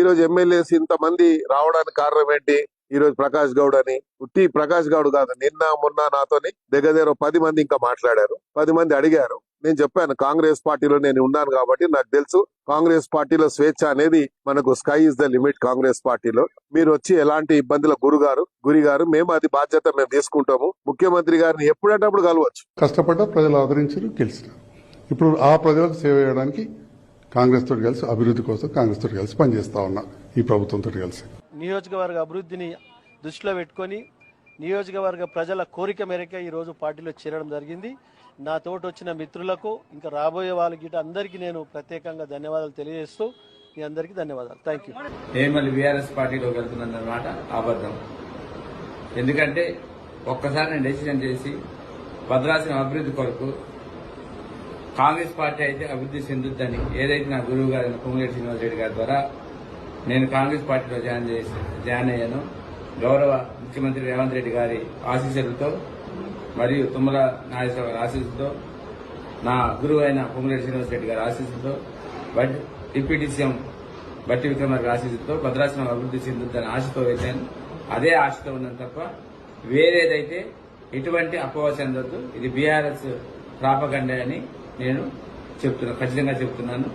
ఈ రోజు ఎమ్మెల్యేస్ ఇంతమంది రావడానికి కారణం ఏంటి? ఈ రోజు ప్రకాష్ గౌడ్ అని ఉట్టి ప్రకాష్ గౌడ్ కాదు, నిన్న మొన్న నాతోని దగ్గర 10 మంది ఇంకా మాట్లాడారు. 10 మంది అడిగారు. నేను చెప్పాను కాంగ్రెస్ పార్టీలో నేను ఉన్నాను కాబట్టి నాకు తెలుసు కాంగ్రెస్ పార్టీలో స్వేచ్ఛ అనేది మనకు sky is the limit. Congress పార్టీలో మీరు వచ్చి ఎలాంటి ఇబ్బందుల గురి గారు మేము అది బాధ్యత మేము తీసుకుంటాము. ముఖ్యమంత్రి గారిని ఎప్పుడంటప్పుడు కలవచ్చు. కష్టపడ్డ ప్రజలు ఆదరించారు, గెలిచినారు. ఇప్పుడు ఆ ప్రజలకు సేవ చేయడానికి కాంగ్రెస్ తోటి కలిసి అభివృద్ధి కోసం కాంగ్రెస్ తోటి కలిసి పనిచేస్తా ఉన్నా ఈ ప్రభుత్వంతో కలిసి. నియోజకవర్గ అభివృద్ధిని దృష్టిలో పెట్టుకొని నియోజకవర్గ ప్రజల కోరిక మేరకే ఈరోజు పార్టీలో చేరడం జరిగింది. నా తోటి వచ్చిన మిత్రులకు ఇంకా రాబోయే వాళ్ళకి అందరికీ నేను ప్రత్యేకంగా ధన్యవాదాలు తెలియజేస్తూ మీ అందరికీ ధన్యవాదాలు. Thank you. నేను మళ్ళీ బీఆర్ఎస్ పార్టీలోకి వెళ్తున్నానన్నమాట అబద్ధం. ఎందుకంటే ఒక్కసారి నేను డెసిషన్ చేసి భద్రాచలం అభివృద్ధి కొరకు కాంగ్రెస్ పార్టీ అయితే అభివృద్ధి చెందుద్దని ఏదైతే నా గురువు గారు పొంగులేటి శ్రీనివాసరెడ్డి గారి ద్వారా నేను కాంగ్రెస్ పార్టీలో జాయిన్ అయ్యాను. గౌరవ ముఖ్యమంత్రి రేవంత్ రెడ్డి గారి ఆశీస్సులతో మరియు తుమ్మల నాగేశ్వర గారి ఆశీస్సులతో నా గురువు అయిన పొంగులేటి శ్రీనివాసరెడ్డి గారి ఆశీస్సులతో డిప్యూటీ సీఎం బట్టి విక్రమార్క ఆశీస్సులతో భద్రాచలం అభివృద్ధి చెందుద్దని ఆశతో వచ్చాను. అదే ఆశతో ఉన్నాను తప్ప వేరేదైతే ఎటువంటి అపోహ చెందొద్దు. ఇది బీఆర్ఎస్ ప్రాపగండ అని నేను ఖచ్చితంగా చెప్తున్నాను.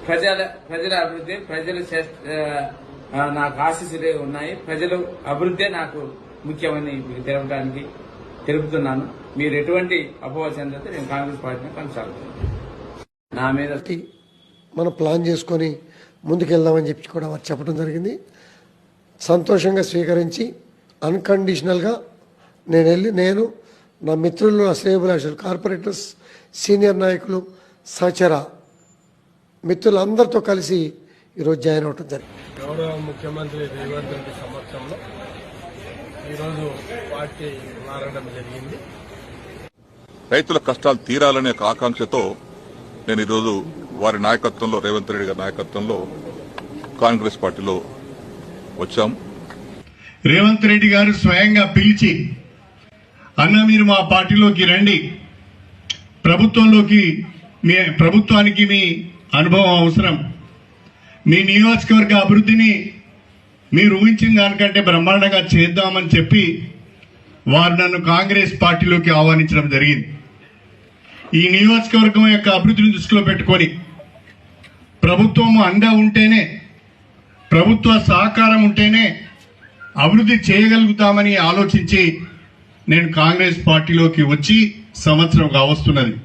ప్రజల అభివృద్ధి, ప్రజలు నాకు ఆశీస్సులే ఉన్నాయి. ప్రజలు అభివృద్ధే నాకు ముఖ్యమని మీకు తెలుపుతున్నాను. మీరు ఎటువంటి అపోహ చెందితే నేను కాంగ్రెస్ పార్టీని కొనసాగుతున్నాను. నా మీద మనం ప్లాన్ చేసుకొని ముందుకెళ్దామని చెప్పి కూడా వారు చెప్పడం జరిగింది. సంతోషంగా స్వీకరించి అన్కండిషనల్గా నేను నా మిత్రులు, నా శ్రేయోభిలాషులు, కార్పొరేటర్స్, సీనియర్ నాయకులు, సహచర మిత్రులందరితో కలిసి ఈరోజు జాయిన్ అవడం జరిగింది. గౌరవ ముఖ్యమంత్రి రేవంత్ రెడ్డి సమక్షంలో ఈరోజు పార్టీ మారడం జరిగింది. రైతుల కష్టాలు తీరాలనే ఒక ఆకాంక్షతో నేను ఈరోజు వారి నాయకత్వంలో, రేవంత్ రెడ్డి గారి నాయకత్వంలో కాంగ్రెస్ పార్టీలో వచ్చాం. రేవంత్ రెడ్డి గారు స్వయంగా పిలిచి, అన్న మీరు మా పార్టీలోకి రండి, ప్రభుత్వానికి మీ అనుభవం అవసరం, మీ నియోజకవర్గ అభివృద్ధిని మీరు ఊహించిన దానికంటే బ్రహ్మాండంగా చేద్దామని చెప్పి వారు నన్ను కాంగ్రెస్ పార్టీలోకి ఆహ్వానించడం జరిగింది. ఈ నియోజకవర్గం యొక్క అభివృద్ధిని దృష్టిలో పెట్టుకొని ప్రభుత్వం అండ ఉంటేనే, ప్రభుత్వ సహకారం ఉంటేనే అభివృద్ధి చేయగలుగుతామని ఆలోచించి నేను కాంగ్రెస్ పార్టీలోకి వచ్చి సంవత్సరం కావస్తున్నది.